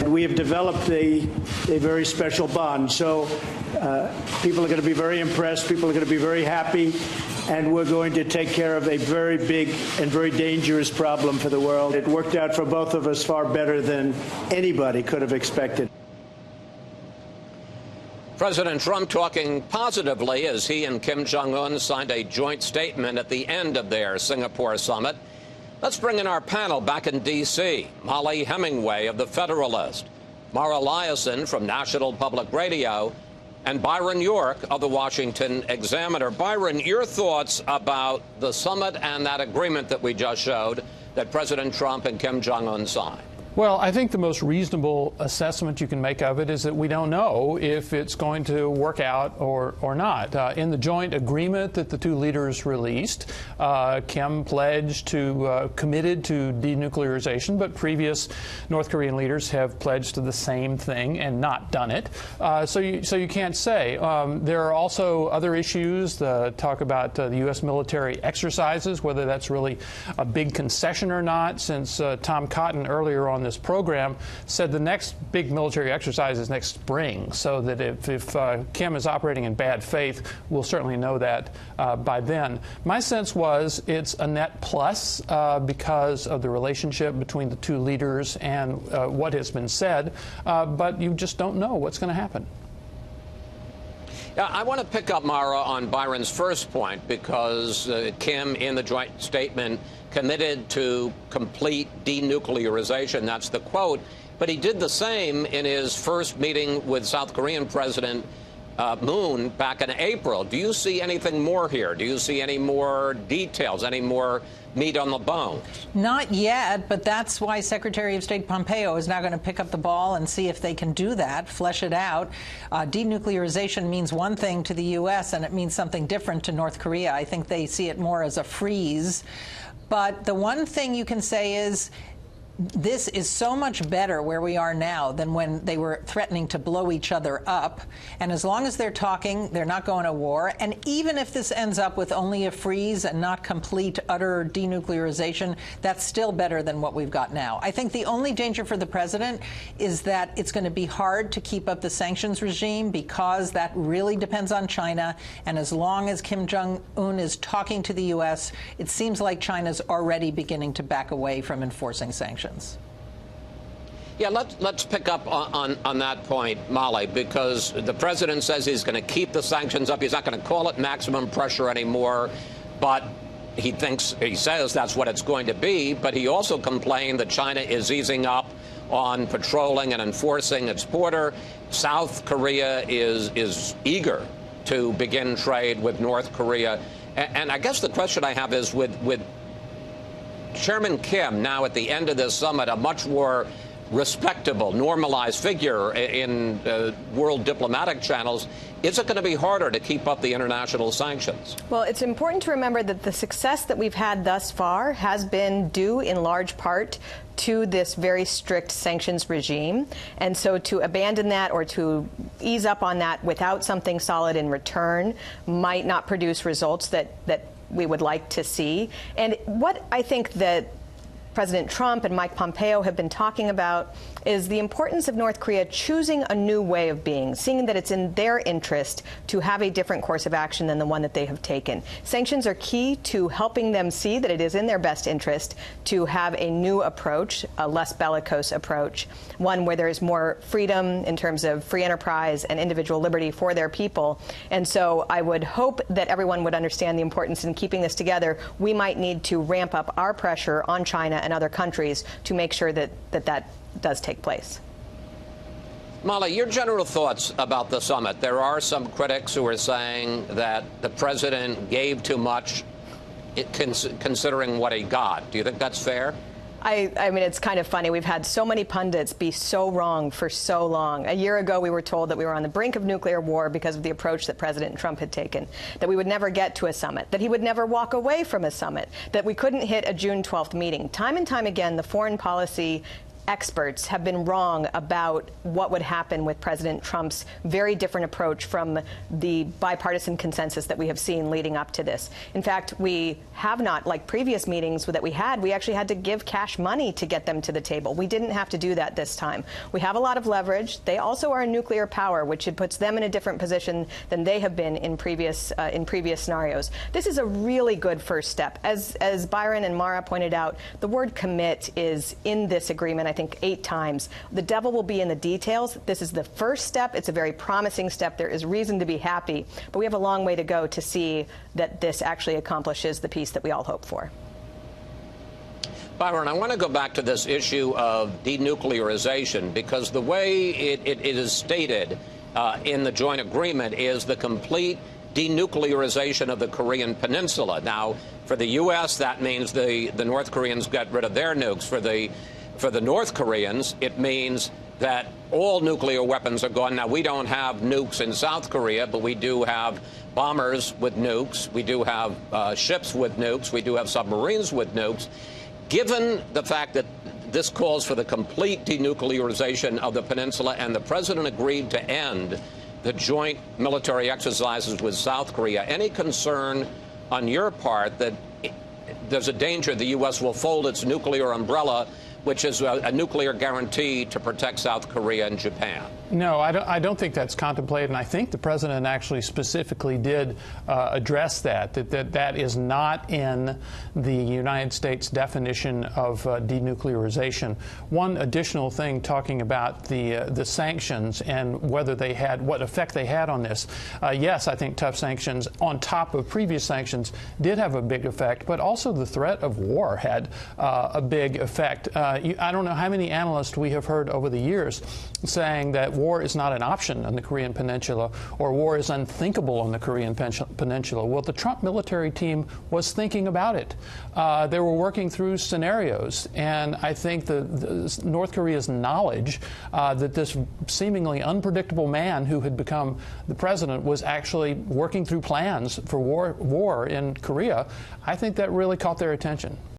We have developed a very special bond. So people are going to be very impressed. People are going to be very happy. And we're going to take care of a very big and very dangerous problem for the world. It worked out for both of us far better than anybody could have expected. President Trump talking positively as he and Kim Jong-un signed a joint statement at the end of their Singapore summit. Let's bring in our panel back in D.C. Molly Hemingway of The Federalist, Mara Liasson from National Public Radio, and Byron York of The Washington Examiner. Byron, your thoughts about the summit and that agreement that we just showed that President Trump and Kim Jong-un signed? Well, I think the most reasonable assessment you can make of it is that we don't know if it's going to work out or not. In the joint agreement that the two leaders released, Kim pledged to, committed to denuclearization, but previous North Korean leaders have pledged to the same thing and not done it. So you can't say. There are also other issues, talk about the U.S. military exercises, whether that's really a big concession or not, since Tom Cotton earlier on this program said the next big military exercise is next spring, so that if Kim is operating in bad faith, we'll certainly know that by then. My sense was it's a net plus because of the relationship between the two leaders and what has been said, but you just don't know what's going to happen. Yeah, I want to pick up, Mara, on Byron's first point, because Kim, in the joint statement, committed to complete denuclearization. That's the quote. But he did the same in his first meeting with South Korean President Moon back in April. Do you see anything more here? Do you see any more details, any more meat on the bones? Not yet, but that's why Secretary of State Pompeo is now going to pick up the ball and see if they can do that, flesh it out. Denuclearization means one thing to the U.S., and it means something different to North Korea. I think they see it more as a freeze. But the one thing you can say is this is so much better where we are now than when they were threatening to blow each other up. And as long as they're talking, they're not going to war. And even if this ends up with only a freeze and not complete, utter denuclearization, that's still better than what we've got now. I think the only danger for the president is that it's going to be hard to keep up the sanctions regime because that really depends on China. And as long as Kim Jong-un is talking to the U.S., it seems like China's already beginning to back away from enforcing sanctions. Yeah, let's pick up on that point, Molly, because the president says he's going to keep the sanctions up. He's not going to call it maximum pressure anymore, but he says that's what it's going to be. But he also complained that China is easing up on patrolling and enforcing its border. South Korea is eager to begin trade with North Korea. And I guess the question I have is with Chairman Kim now at the end of this summit, a much more respectable, normalized figure in world diplomatic channels, is it going to be harder to keep up the international sanctions? Well, it's important to remember that the success that we've had thus far has been due in large part to this very strict sanctions regime. And so to abandon that or to ease up on that without something solid in return might not produce results that we would like to see. And what I think that President Trump and Mike Pompeo have been talking about is the importance of North Korea choosing a new way of being, seeing that it's in their interest to have a different course of action than the one that they have taken. Sanctions are key to helping them see that it is in their best interest to have a new approach, a less bellicose approach, one where there is more freedom in terms of free enterprise and individual liberty for their people. And so I would hope that everyone would understand the importance in keeping this together. We might need to ramp up our pressure on China and other countries to make sure that does take place. Molly, your general thoughts about the summit. There are some critics who are saying that the president gave too much considering what he got. Do you think that's fair? I mean, it's kind of funny. We've had so many pundits be so wrong for so long. A year ago, we were told that we were on the brink of nuclear war because of the approach that President Trump had taken, that we would never get to a summit, that he would never walk away from a summit, that we couldn't hit a June 12th meeting. Time and time again, the foreign policy experts have been wrong about what would happen with President Trump's very different approach from the bipartisan consensus that we have seen leading up to this. In fact, we have not, like previous meetings that we actually had to give cash money to get them to the table. We didn't have to do that this time. We have a lot of leverage. They also are a nuclear power, which puts them in a different position than they have been in previous scenarios. This is a really good first step. As Byron and Mara pointed out, the word commit is in this agreement, I think 8 times. The devil will be in the details. This is the first step. It's a very promising step. There is reason to be happy, but we have a long way to go to see that this actually accomplishes the peace that we all hope for. Byron, I want to go back to this issue of denuclearization, because the way it is stated in the joint agreement is the complete denuclearization of the Korean Peninsula. Now, for the U.S., that means the North Koreans get rid of their nukes. For the North Koreans, it means that all nuclear weapons are gone. Now, we don't have nukes in South Korea, but we do have bombers with nukes. We do have ships with nukes. We do have submarines with nukes. Given the fact that this calls for the complete denuclearization of the peninsula, and the president agreed to end the joint military exercises with South Korea, any concern on your part that there's a danger the U.S. will fold its nuclear umbrella, which is a nuclear guarantee to protect South Korea and Japan? No, I don't think that's contemplated, and I think the president actually specifically did address that is not in the United States definition of denuclearization. One additional thing, talking about the sanctions and whether they had, what effect they had on this. Yes, I think tough sanctions on top of previous sanctions did have a big effect, but also the threat of war had a big effect. I don't know how many analysts we have heard over the years saying that war is not an option on the Korean Peninsula, or war is unthinkable on the Korean Peninsula. Well, the Trump military team was thinking about it. They were working through scenarios, and I think the North Korea's knowledge that this seemingly unpredictable man who had become the president was actually working through plans for war in Korea, I think that really caught their attention.